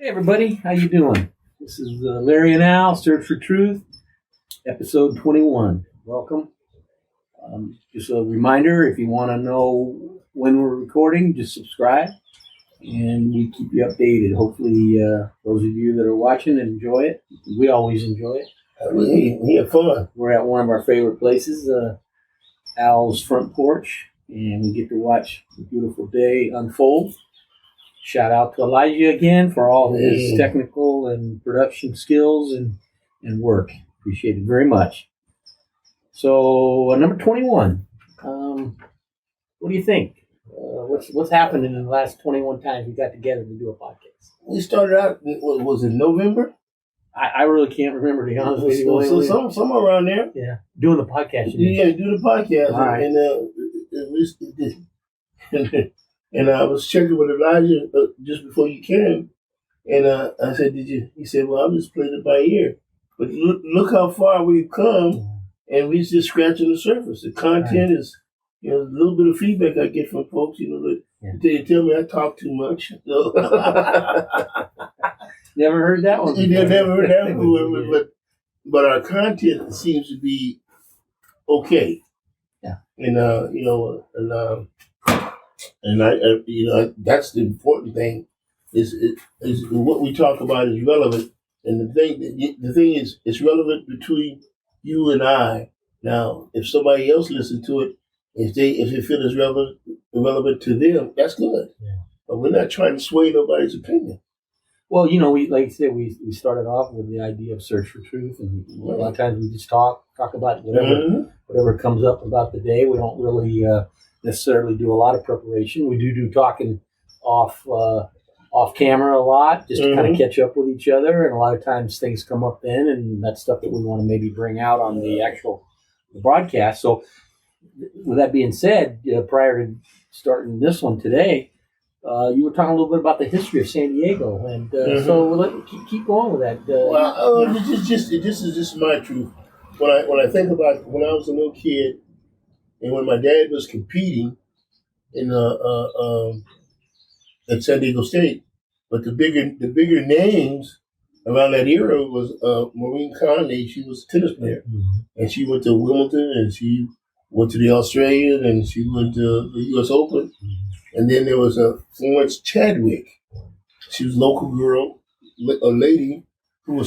Hey everybody, how you doing? This is Larry and Al, Search for Truth, episode 21. Welcome. Just a reminder, if you want to know when we're recording, just subscribe, and we keep you updated. Hopefully, those of you that are watching enjoy it. We always enjoy it. We have fun. We're at one of our favorite places, Al's front porch, and we get to watch the beautiful day unfold. Shout out to Elijah again for all his technical and production skills and work. Appreciate it very much. So, number 21. What do you think? What's happened in the last 21 times we got together to do a podcast? We started out, was it November? I really can't remember, to be honest with you. So somewhere around there. Yeah, doing the podcast. Yeah, do the podcast. All right. And I was checking with Elijah just before you came, and I said, "Did you?" He said, "Well, I'm just playing it by ear." But look how far we've come, and we're just scratching the surface. The content is, a little bit of feedback I get from folks. They tell me I talk too much. So. Never heard that one. You never heard that before, but our content seems to be okay. Yeah, and I that's the important thing is what we talk about is relevant, and the thing is it's relevant between you and I. Now, if somebody else listens to it, if they feel it's relevant to them, that's good. Yeah. But we're not trying to sway nobody's opinion. Well, we like I said, we started off with the idea of search for truth, and a lot of times we just talk about whatever comes up about the day. We don't really necessarily do a lot of preparation. We do talking off camera a lot, just to kind of catch up with each other, and a lot of times things come up then, and that's stuff that we want to maybe bring out on the actual broadcast. So, with that being said, prior to starting this one today, you were talking a little bit about the history of San Diego, and so we'll keep going with that. This is just my truth. When I think about when I was a little kid, and when my dad was competing in at San Diego State, but the bigger names around that era was Maureen Conley. She was a tennis player, and she went to Wimbledon, and she went to the Australian, and she went to the U.S. Open. And then there was a Florence Chadwick. She was a local girl, a lady who would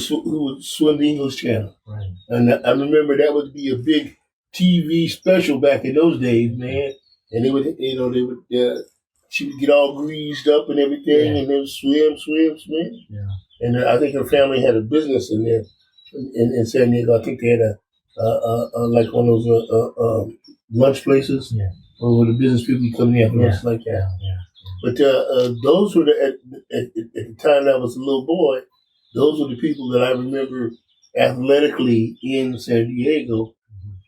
swim the English Channel. Right. And I remember that would be a big TV special back in those days, man. And she would get all greased up and everything, and then swim. Yeah. And I think her family had a business in there in San Diego. I think they had a like one of those lunch places. Yeah. Or the business people come in like that. Yeah. But those were at the time that I was a little boy, those were the people that I remember athletically in San Diego.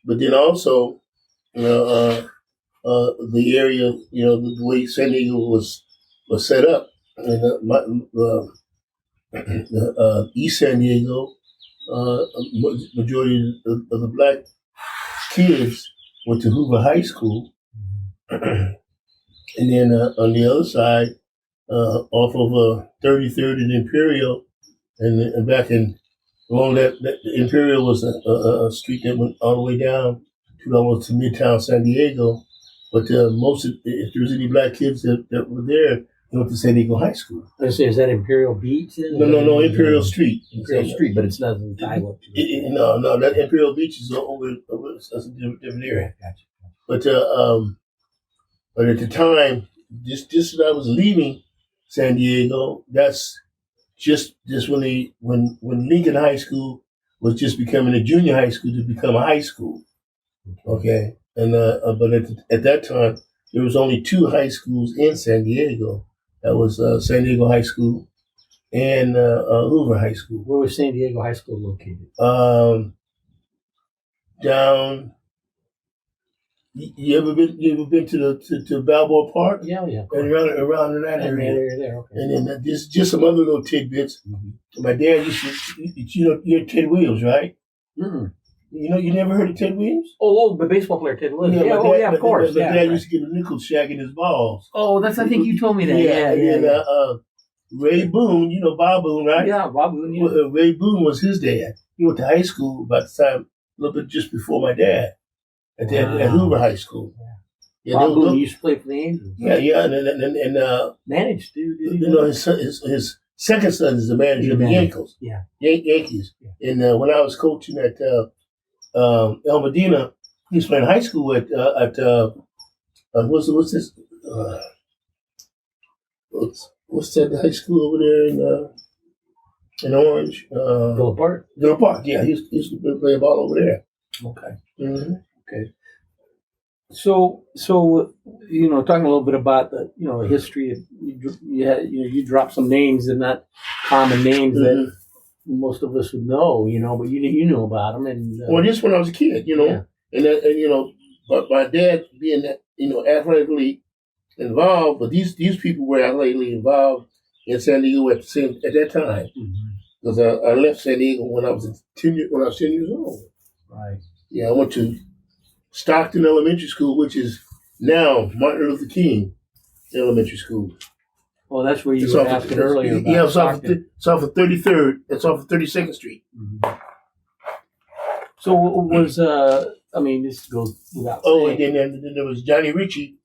But then also, the area, the way San Diego was set up, and East San Diego, majority of the black kids went to Hoover High School. And then on the other side, off of 33rd and Imperial, and back along that Imperial was a street that went all the way down to almost to Midtown San Diego. But if there was any black kids that were there, they went to San Diego High School. Is that Imperial Beach? No, Imperial Street. Imperial Street, but it's nothing tied up to it. No, that Imperial Beach is over that's a different area. Gotcha. But at the time, just as I was leaving San Diego, that's just when Lincoln High School was just becoming a junior high school to become a high school. Okay, and but at that time there was only two high schools in San Diego. That was San Diego High School and Hoover High School. Where was San Diego High School located? Down. You ever been to Balboa Park? Yeah. And around in that area. There, okay. And then just some other little tidbits. Mm-hmm. My dad used to, you're Ted Williams, right? Mm-hmm. You never heard of Ted Williams? Oh, the baseball player Ted Williams. Yeah, of course. My dad used to get a nickel shagging his balls. Oh, I think you told me that. Yeah. Ray Boone, you know Bob Boone, right? Yeah, Bob Boone. Yeah. Well, Ray Boone was his dad. He went to high school about the time, a little bit just before my dad, at Wow. Hoover High School. Yeah, Bob Boone used to play for the Angels. yeah, and Managed to. Did he you know his second son is the manager of the Yankees. Yeah. Yankees. And when I was coaching at El Medina, he was playing high school at what's this? What's that high school over there in Orange? Villa Park. Villa Park. Yeah, he used to play ball over there. Okay. Mm-hmm. Okay. So talking a little bit about the the history. You dropped some names and not common names that most of us would know. But you knew about them. And well, just when I was a kid, Yeah. and but my dad being athletically involved, but these people were athletically involved in San Diego at that time, because I left San Diego when I was 10 years old. Right. Yeah, I went to Stockton Elementary School, which is now Martin Luther King Elementary School. Well, that's where you were asking earlier about. Yeah, it's off of 33rd. It's off of 32nd Street. Mm-hmm. So was this goes without saying. Oh, and then there was Johnny Ritchie,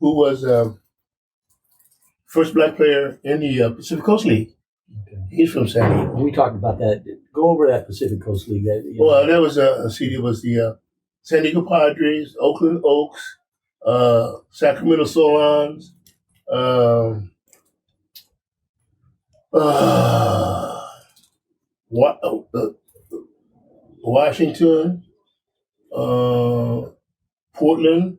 who was first black player in the Pacific Coast League. Okay. He's from San Diego. We talked about that. Go over that Pacific Coast League. Well, that was it was the San Diego Padres, Oakland Oaks, Sacramento Solons, Washington, Portland,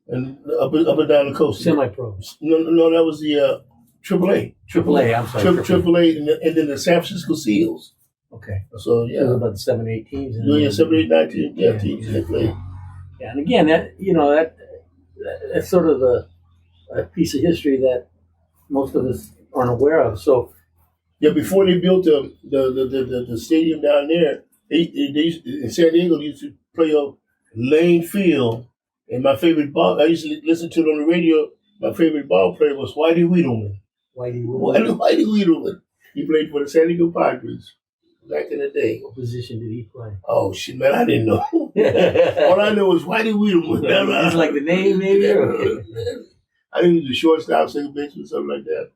and up and down the coast. Semi-pros. No, that was the AAA. AAA, I'm sorry. AAA, and then the San Francisco Seals. Okay. So, yeah. It was about the 7, 8 teams. Yeah, 7, 8, 9 teams. Yeah, teams they played. Yeah, and again, that's sort of a piece of history that most of us aren't aware of. So, yeah, before they built the stadium down there, they used, in San Diego, they used to play on Lane Field. And my favorite I used to listen to it on the radio. My favorite ball player was Whitey Wiedemann. Whitey Wiedemann. He played for the San Diego Padres back in the day. What position did he play? Oh, shit, man, I didn't know. All I know was Whitey Wiedemann. It's like the name, maybe? I think he was a shortstop, second baseman, something like that.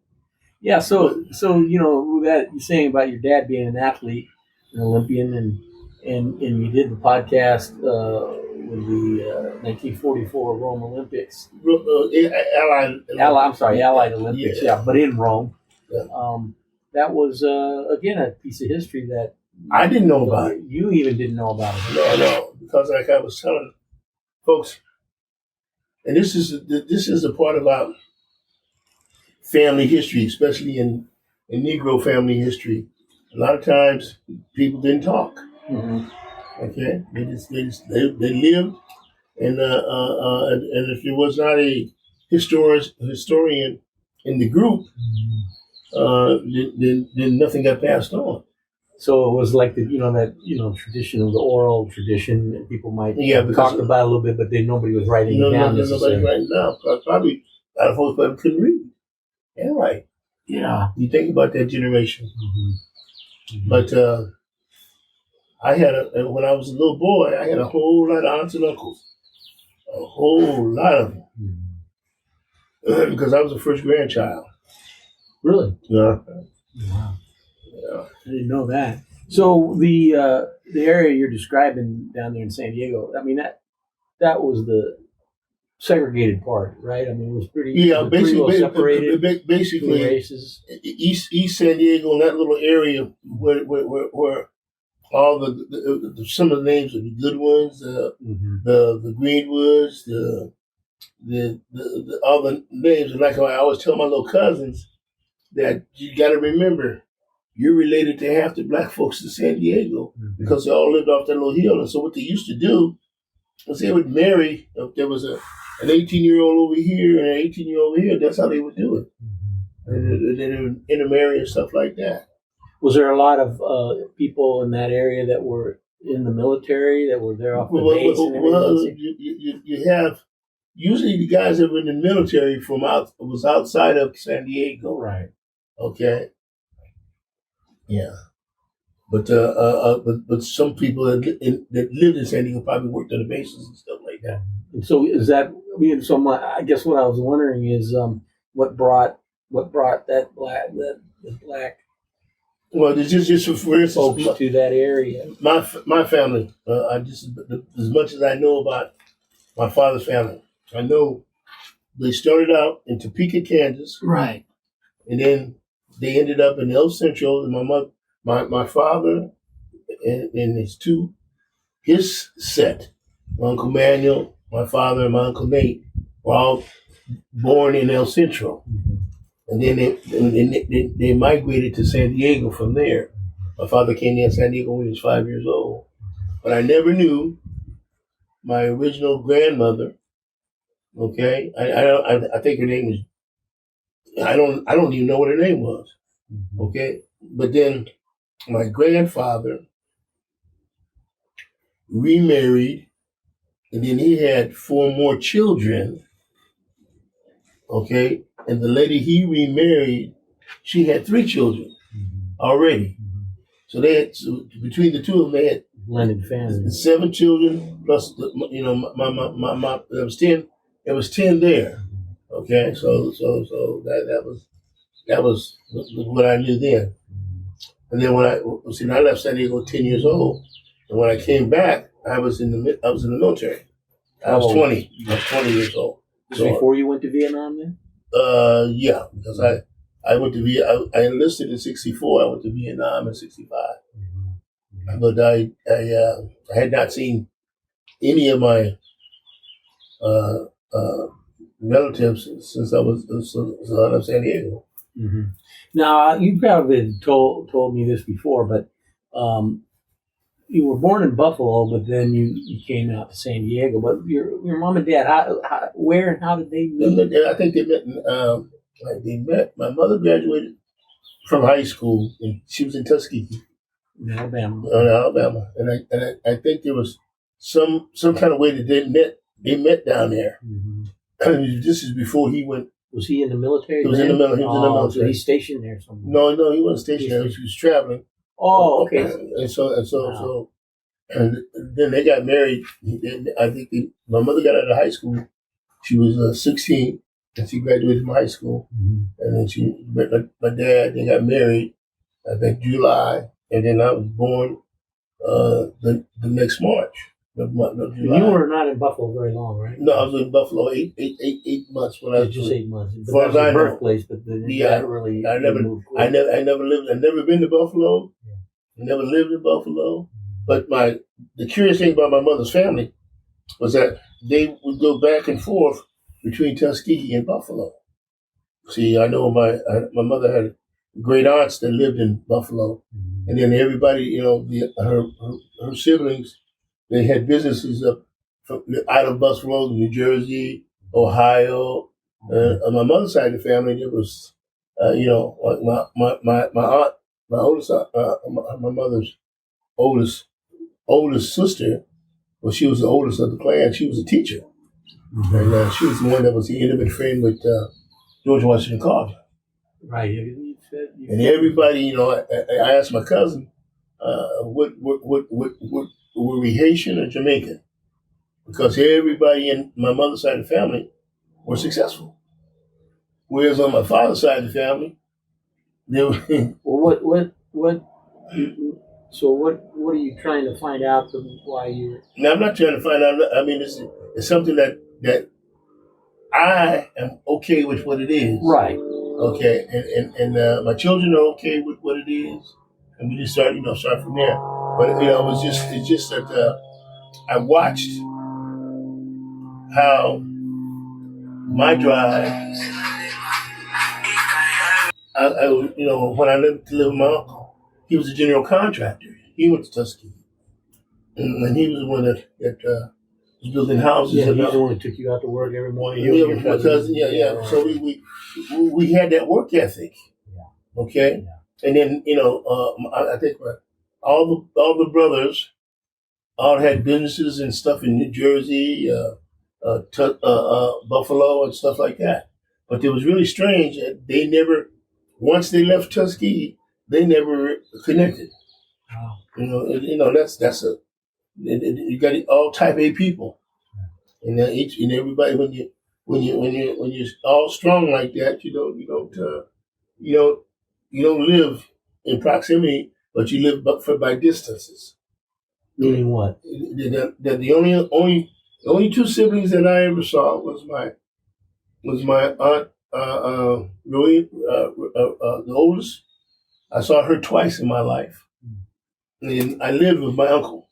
Yeah, so that you're saying about your dad being an athlete, an Olympian, and you did the podcast with the 1944 Rome Olympics. Allied Olympics, yeah, but in Rome. Yeah. That was, again, a piece of history that I didn't know about it. You even didn't know about it. No, because like I was telling folks, and this is a part of our family history, especially in Negro family history. A lot of times people didn't talk. Mm-hmm. Okay, they lived, and if there was not a historian in the group, then nothing got passed on. So it was like the tradition of the oral tradition that people might talk about a little bit, but then nobody was writing it down. Nobody writing down. Probably a lot of folks probably couldn't read. Yeah, right. Yeah, you think about that generation. Mm-hmm. Mm-hmm. But when I was a little boy, I had a whole lot of aunts and uncles, a whole lot of them, because I was the first grandchild. Really? Yeah. Wow. Yeah. I didn't know that. So the area you're describing down there in San Diego, I mean that was the segregated part, right? I mean, it was pretty well separated. Basically, races. East San Diego, in that little area where all some of the names of the good ones, the Greenwoods, the all the names. And like I always tell my little cousins, that you got to remember, you're related to half the black folks in San Diego because they all lived off that little hill. And so what they used to do was they would marry. If there was an 18-year-old over here and an 18-year-old over here, that's how they would do it. And then intermarry and stuff like that. Was there a lot of people in that area that were in the military, that were there off the base and everything? Well, you have, usually the guys that were in the military was outside of San Diego. Right. Okay, yeah. But some people that lived in San Diego probably worked on the bases and stuff like that. And so is that? I mean, so I guess what I was wondering is what brought the black Well, it's just for instance, folks to that area. my family. I just as much as I know about my father's family, I know they started out in Topeka, Kansas, Right. and then they ended up in El Centro. And my father and his set, my Uncle Manuel, my father, and my Uncle Nate were all born in El Centro. And then they migrated to San Diego from there. My father came in San Diego when he was 5 years old. But I never knew my original grandmother. Okay, I think her name was. I don't even know what her name was. Okay, but then my grandfather remarried, and then he had 4 more children. Okay, and the lady he remarried, she had 3 children already. So between the two of them, they had Blended family. 7 children plus my there was 10. There was 10 there. Okay, so that was what I knew then. And then when I left San Diego 10 years old, and when I came back, I was in the military. I was 20. I was 20 years old. So before you went to Vietnam, then? Yeah, because I went to I enlisted in '64. I went to Vietnam in '65. But I had not seen any of my relatives since I was out of San Diego. Mm-hmm. Now you probably told me this before, but you were born in Buffalo, but then you came out to San Diego. But your mom and dad, where and how did they meet? I think they met. My mother graduated from high school, and she was in Tuskegee, Alabama. And I think there was some kind of way that they met down there. Mm-hmm. This is before he went. Was he in the military? He was in the military. He was in the military. So he's stationed there somewhere. No, he wasn't stationed there. He was traveling. Oh, okay. And then they got married. I think my mother got out of high school. She was 16, and she graduated from high school. Mm-hmm. And then she met my dad. They got married, I think July, and then I was born the next March. July. You were not in Buffalo very long, right? No, I was in Buffalo 8 months when I was just 8 months. As far as I know, birthplace, but then really. I never lived. I never been to Buffalo. Yeah. I never lived in Buffalo. But the curious thing about my mother's family was that they would go back and forth between Tuskegee and Buffalo. See, I know my mother had great aunts that lived in Buffalo, and then everybody, her siblings, they had businesses out of Buffalo, New Jersey, Ohio. On my mother's side of the family, there was, like my aunt, my oldest, my mother's oldest sister. Well, she was the oldest of the clan. She was a teacher, and she was the one that was the intimate friend with George Washington Carver. Right. And everybody, I asked my cousin, were we Haitian or Jamaican? Because everybody in my mother's side of the family were successful. Whereas on my father's side of the family, they were. Well, So what are you trying to find out why you're? No, I'm not trying to find out. I mean, it's something that I am okay with what it is. Right. Okay, and my children are okay with what it is, and we just start from there. But it's just that I watched how my drive. When I lived with my uncle, he was a general contractor. He went to Tuskegee, and he was the one that was building houses. Yeah, he's the one that took you out to work every morning. My cousin. Yeah. So we had that work ethic. Yeah. Okay. Yeah. And then I think all the brothers all had businesses and stuff in New Jersey, Buffalo, and stuff like that. But it was really strange that they never once they left Tuskegee, they never connected. Wow. That's you got all type A people, and each and everybody when you're all strong like that, you don't live in proximity, but you live by distances. Meaning what? That the only two siblings that I ever saw was my aunt Roy, the oldest. I saw her twice in my life, and I lived with my uncle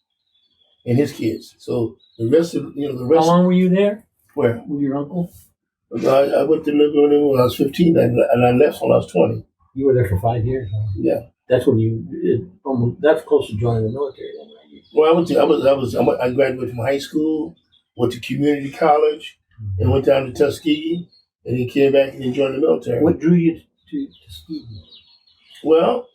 and his kids. So the rest. How long were you there? Where? With your uncle? I went to live with him when I was 15, and I left when I was 20. You were there for 5 years. Huh? Yeah. That's when that's close to joining the military, then, right? Well, I graduated from high school, went to community college, and went down to Tuskegee, and then came back and then joined the military. What drew you to Tuskegee? Well,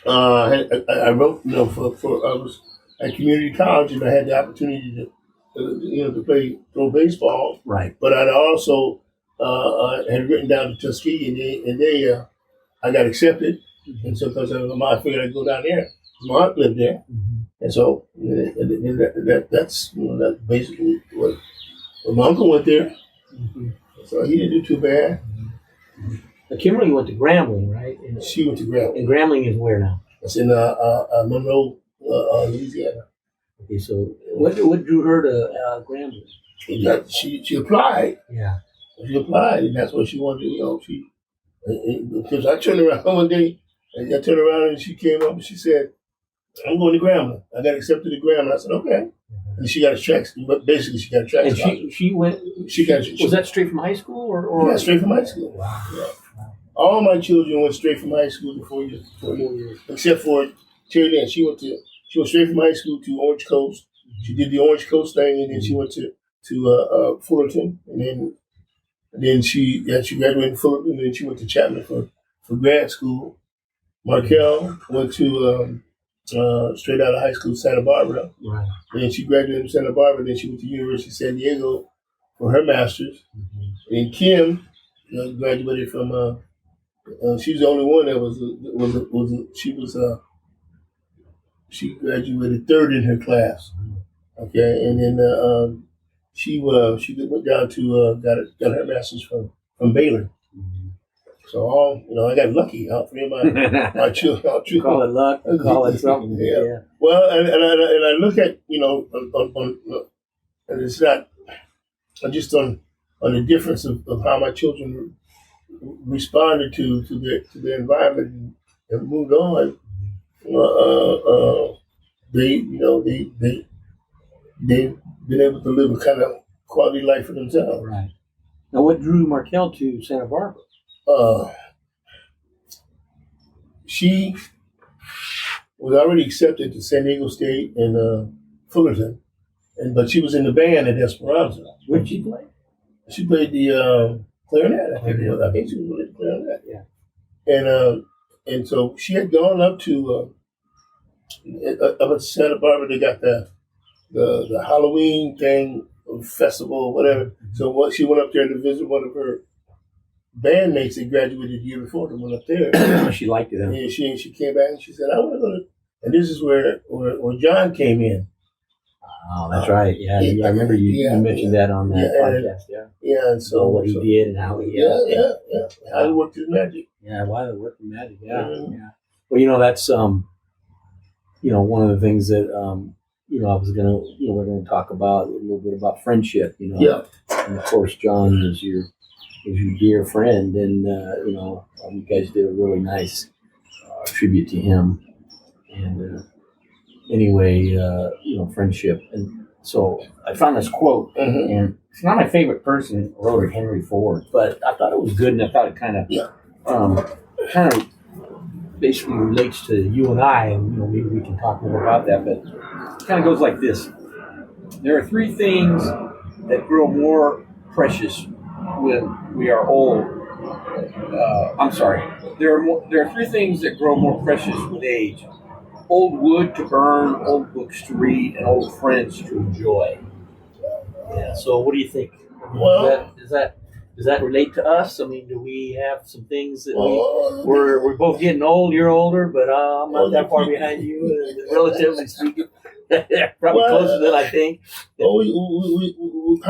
I wrote, I was at community college, and I had the opportunity to throw baseball. Right. But I also had written down to Tuskegee, and I got accepted, and so because I figured I'd go down there. My aunt lived there, and so that's basically what my uncle went there. So he didn't do too bad. Now, Kimberly went to Grambling, right? She went to Grambling. And Grambling is where now? It's in Monroe, Louisiana. Okay, so what drew her to Grambling? She applied. Yeah. She applied, and that's what she wanted. Because I turned around one day, and she came up and she said, "I'm going to Grambling. I got accepted to Grambling." I said, "Okay." And she got a track. But basically, she got a track. And she went. Was that straight from high school or? Yeah, straight from high school. Wow. Yeah. All my children went straight from high school to 4 years, except for Terry Lynn. She went straight from high school to Orange Coast. She did the Orange Coast thing, and then she went to Fullerton, and then she graduated in Fullerton, and then she went to Chapman for grad school. Markel went to straight out of high school, Santa Barbara. Right. And then she graduated in Santa Barbara. Then she went to University of San Diego for her master's. And Kim graduated from. She was the only one that she graduated third in her class. Okay, and then she went down to got her master's from Baylor. So I got lucky. All three of my children. Call it luck. Call it something. Yeah. Well, and I look at and it's not just on the difference of how my children responded to their environment and moved on. They've been able to live a kind of quality life for themselves. Right. Now, what drew Markel to Santa Barbara? She was already accepted to San Diego State and Fullerton, but she was in the band at Esperanza. What did she play? She played the clarinet. I think she was the clarinet. Yeah. And so she had gone up to Santa Barbara. They got the Halloween thing, festival, whatever. So she went up there to visit one of her bandmates that graduated the year before. That went up there. She liked it. Huh? And she came back and she said, "I want to go to." And this is where John came in. Oh, that's right. Yeah, I remember you mentioned that on that podcast. Yeah, and so what he did and how he how he worked his magic. Yeah, why he worked his magic. Yeah, yeah. Well, that's one of the things that I was we're gonna talk about a little bit about friendship. Yeah. And of course, John is your dear friend, and you guys did a really nice tribute to him. And anyway, friendship. And so I found this quote, and it's not my favorite person who wrote it, Henry Ford, but I thought it was good, and I thought it kind of basically relates to you and I, and maybe we can talk more about that. But it kind of goes like this: there are three things that grow more precious when we are old. There are three things that grow more precious with age: old wood to burn, old books to read, and old friends to enjoy. Yeah. So, what do you think? Well, Does does that relate to us? I mean, do we have some things that Oh, we're both getting old? You're older, but I'm not that far behind you, relatively speaking. Probably closer than I think. How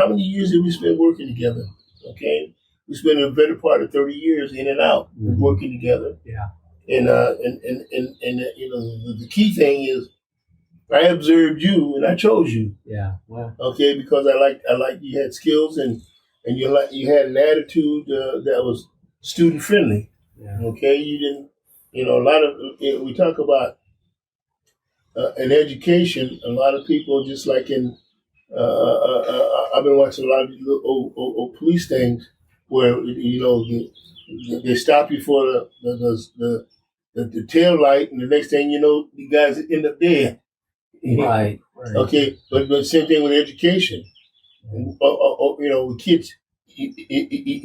many years did we spend working together? Okay, we spent a better part of 30 years in and out working together. Yeah. And the key thing is, I observed you and I chose you. Yeah. Well. Okay, because I like you had skills and you had an attitude that was student friendly. Yeah. Okay, you didn't. A lot of we talk about in education. A lot of people just like in. I've been watching a lot of these little old police things where they stop you for the tail light, and the next thing you know, the guys end up dead. Right. Okay, but same thing with education. Kids,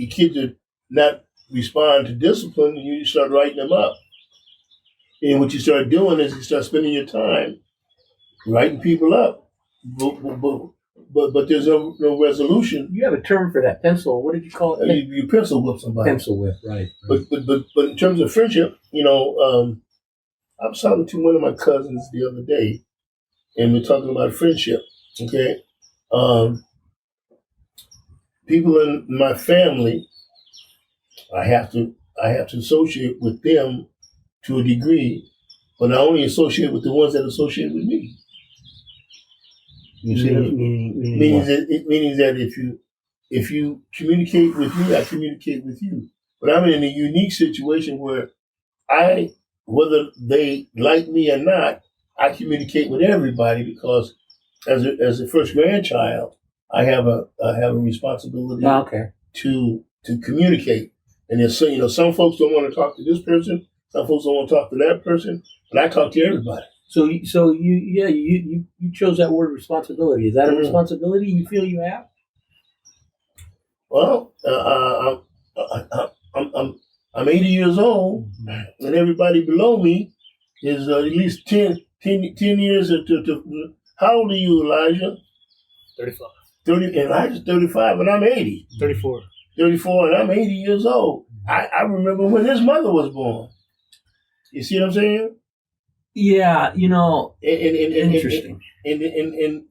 kids are not respond to discipline, and you start writing them up. And what you start doing is you start spending your time writing people up, but there's no resolution. You have a term for that, pencil. What did you call it? You pencil whip somebody. Pencil whip, right. But in terms of friendship, I was talking to one of my cousins the other day, and we're talking about friendship. Okay, people in my family, I have to associate with them to a degree, but I only associate with the ones that associate with me. You see, meaning that if you communicate with me, I communicate with you. But I'm in a unique situation where whether they like me or not, I communicate with everybody because as a first grandchild, I have a responsibility to communicate. And there's some folks don't want to talk to this person, some folks don't want to talk to that person, but I talk to everybody. So you chose that word responsibility. Is that a responsibility you feel you have? Well, I'm 80 years old, and everybody below me is at least 10 years. How old are you, Elijah? 35. Elijah's 35, and I'm 80. 34. 34, and I'm 80 years old. I remember when his mother was born. You see what I'm saying? Yeah, interesting. In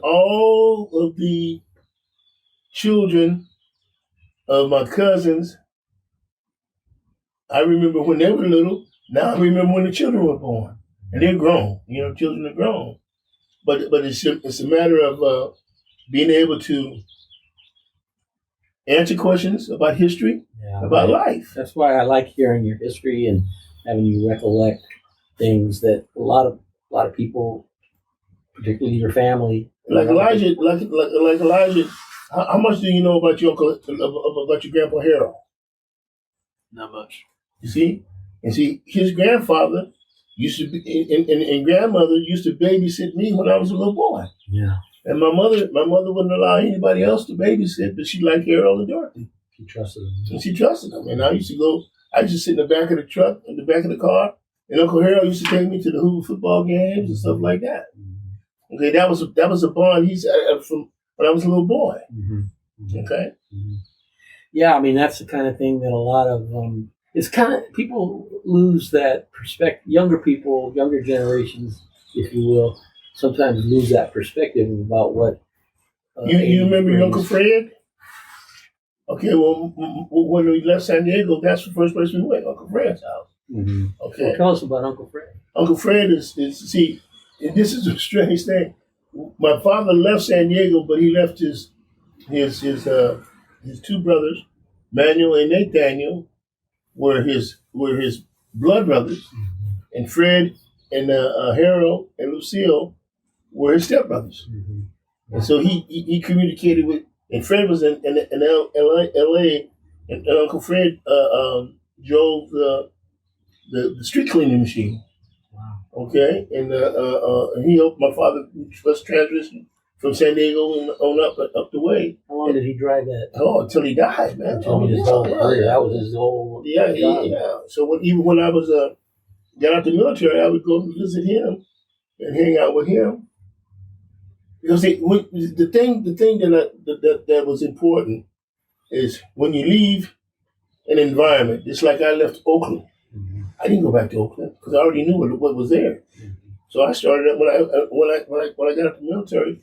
all of the children of my cousins, I remember when they were little. Now I remember when the children were born, and they're grown. Children are grown. But it's a matter of being able to answer questions about history, about life. That's why I like hearing your history and having you recollect things that a lot of people, particularly your family, like Elijah. How much do you know about your uncle, about your grandpa Harold? Not much. You see, his grandfather used to be, and grandmother used to babysit me when I was a little boy. Yeah. And my mother wouldn't allow anybody else to babysit, but she liked Harold and Dorothy. She trusted them. And she trusted them. And I used to sit in the back of the truck, in the back of the car, and Uncle Harold used to take me to the Hoover football games and stuff like that. Mm-hmm. Okay, that was a bond he's from when I was a little boy. Mm-hmm. Okay. Mm-hmm. Yeah, I mean that's the kind of thing that a lot of it's kind of people lose that perspective. Younger people, younger generations, if you will, sometimes lose that perspective about what. You remember your Uncle Fred? Okay, well, when we left San Diego, that's the first place we went, Uncle Fred's house. Mm-hmm. Okay. Well, tell us about Uncle Fred. Uncle Fred is see, this is a strange thing. My father left San Diego, but he left his two brothers, Manuel and Nathaniel, were his blood brothers, and Fred and Harold and Lucille were his stepbrothers. Mm-hmm. And so he communicated with, and Fred was in L.A. and Uncle Fred drove the street cleaning machine. Wow. Okay, and he helped my father first transition from San Diego and on up the way. How long did he drive that? Oh, until he died, man. That was his whole job. Yeah. So even when I was got out the military, I would go visit him and hang out with him. Because the thing that was important is when you leave an environment, just like I left Oakland. I didn't go back to Oakland because I already knew what was there. So I started up when I got out the military.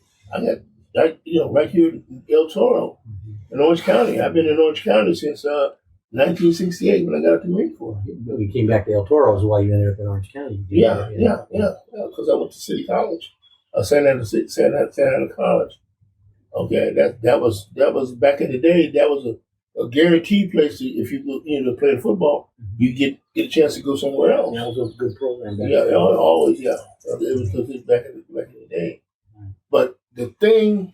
Right here in El Toro, in Orange County. I've been in Orange County since 1968 when I got out the Marine Corps. You came back to El Toro is why you ended up in Orange County. Yeah. Because I went to City College, Santa Ana College. Okay, that was back in the day. That was a guaranteed place to, if you go, playing football, you get a chance to go somewhere else. That was a good program. Always. It was back in the day. But the thing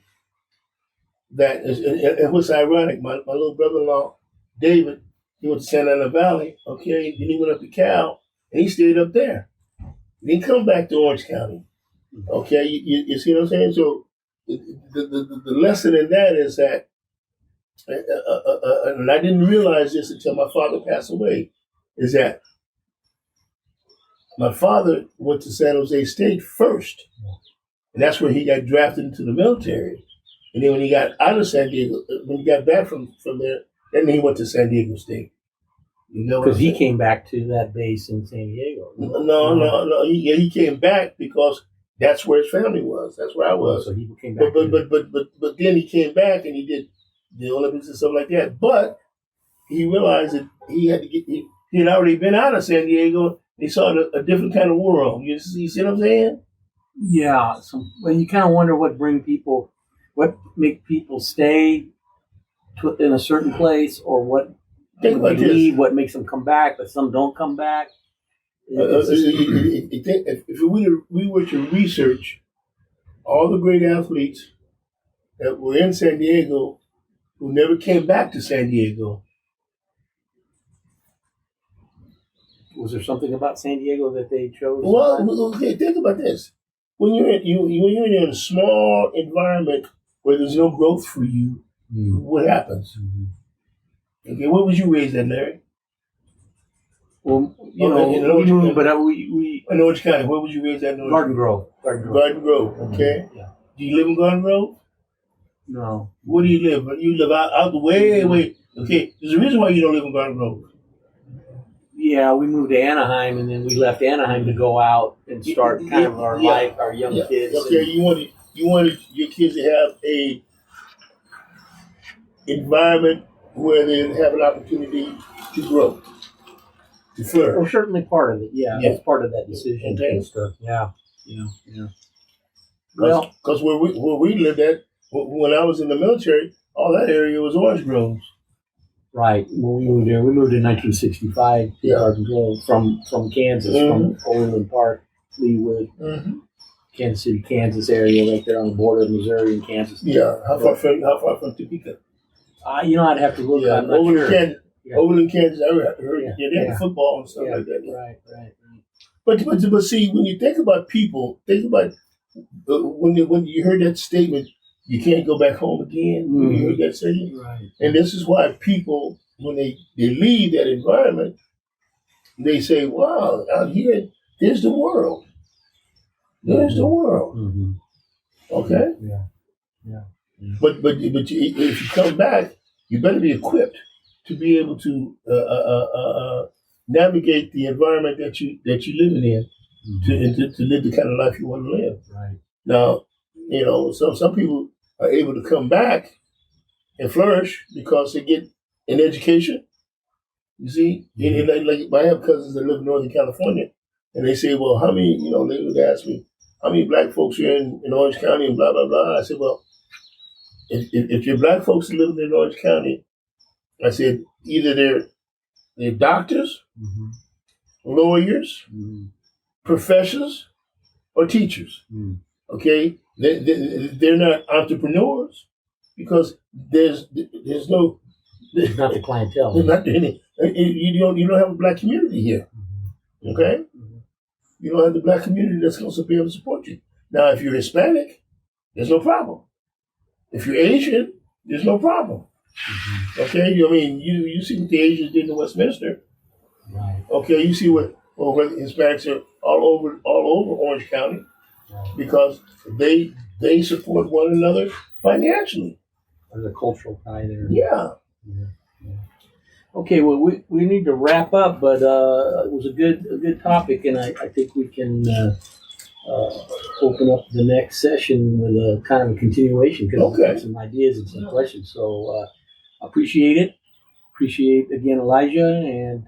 that is, and what's ironic, my little brother-in-law, David, he went to Santa Ana Valley, okay, then he went up to Cal, and he stayed up there. He didn't come back to Orange County, okay? You see what I'm saying? So the lesson in that is that, and I didn't realize this until my father passed away, is that my father went to San Jose State first, and that's where he got drafted into the military. And then when he got out of San Diego, when he got back from there, then he went to San Diego State. Because he came back to that base in San Diego. No. He came back because that's where his family was. That's where I was. So he came back. But then he came back and he did the Olympics and stuff like that. But he realized that he had to get. He had already been out of San Diego. He saw a different kind of world. You see what I'm saying? Yeah. So you kind of wonder what make people stay in a certain place, or what leave, what makes them come back, but some don't come back. If we were to research all the great athletes that were in San Diego who never came back to San Diego, was there something about San Diego that they chose? Well, okay, think about this: when you're in a small environment where there's no growth for you, what happens? Okay, where was you raised at, Larry? Well, we moved, but we in Orange County. Where was you raised at? Garden Grove. Garden Grove. Okay. Yeah. Do you live in Garden Grove? No. Where do you live? You live out the way. Okay. There's a reason why you don't live in Garden Grove. Yeah, we moved to Anaheim, and then we left Anaheim to go out and start kind of our life, our young kids. Okay. You wanted your kids to have a environment where they have an opportunity to grow, to flourish. Well, certainly part of it. Yeah. It's part of that decision. Okay. And stuff. Yeah. Well, because where we lived at when I was in the military, all that area was orange groves. Right. When we moved there, we moved in 1965 to Garden Grove from Kansas, from Overland Park, Leawood, Kansas City, Kansas area, right there on the border of Missouri and Kansas. Yeah. How far from Topeka? I'd have to look. Yeah, I'm not sure. Overland, Kansas. I heard they had football and stuff like that. Yeah. Right. But see, when you think about people, think about when you heard that statement, you can't go back home again. When you heard that statement, right? And this is why people, when they leave that environment, they say, "Wow, out here, there's the world. There's the world." Mm-hmm. Okay. Yeah. But if you come back, you better be equipped to be able to navigate the environment that you living in, to live the kind of life you want to live. Right. Now, some people are able to come back and flourish because they get an education. You see, like I have cousins that live in Northern California, and they say, "Well, how many?" They would ask me, "How many black folks are in Orange County?" and blah blah blah. I said, "Well, if you're black folks living in Orange County," I said, either they're doctors, lawyers, professors, or teachers. Okay, they're not entrepreneurs because there's no. It's not the clientele. There's not any. You don't have a black community here. Okay, you don't have the black community that's going to be able to support you. Now, if you're Hispanic, there's no problem. If you're Asian, there's no problem. Okay, you see what the Asians did in Westminster. Right. Okay, you see what Hispanics are all over Orange County because they support one another financially. There's a cultural tie there. Yeah. Okay, well, we need to wrap up, but it was a good topic, and I think we can open up the next session with a kind of a continuation because Okay. we have some ideas and some questions. So appreciate it. Appreciate again Elijah, and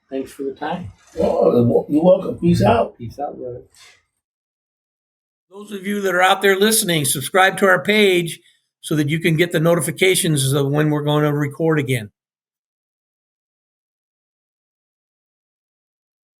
thanks for the time. Oh, you're welcome. Peace out. Peace out, brother. Those of you that are out there listening, subscribe to our page so that you can get the notifications of when we're going to record again.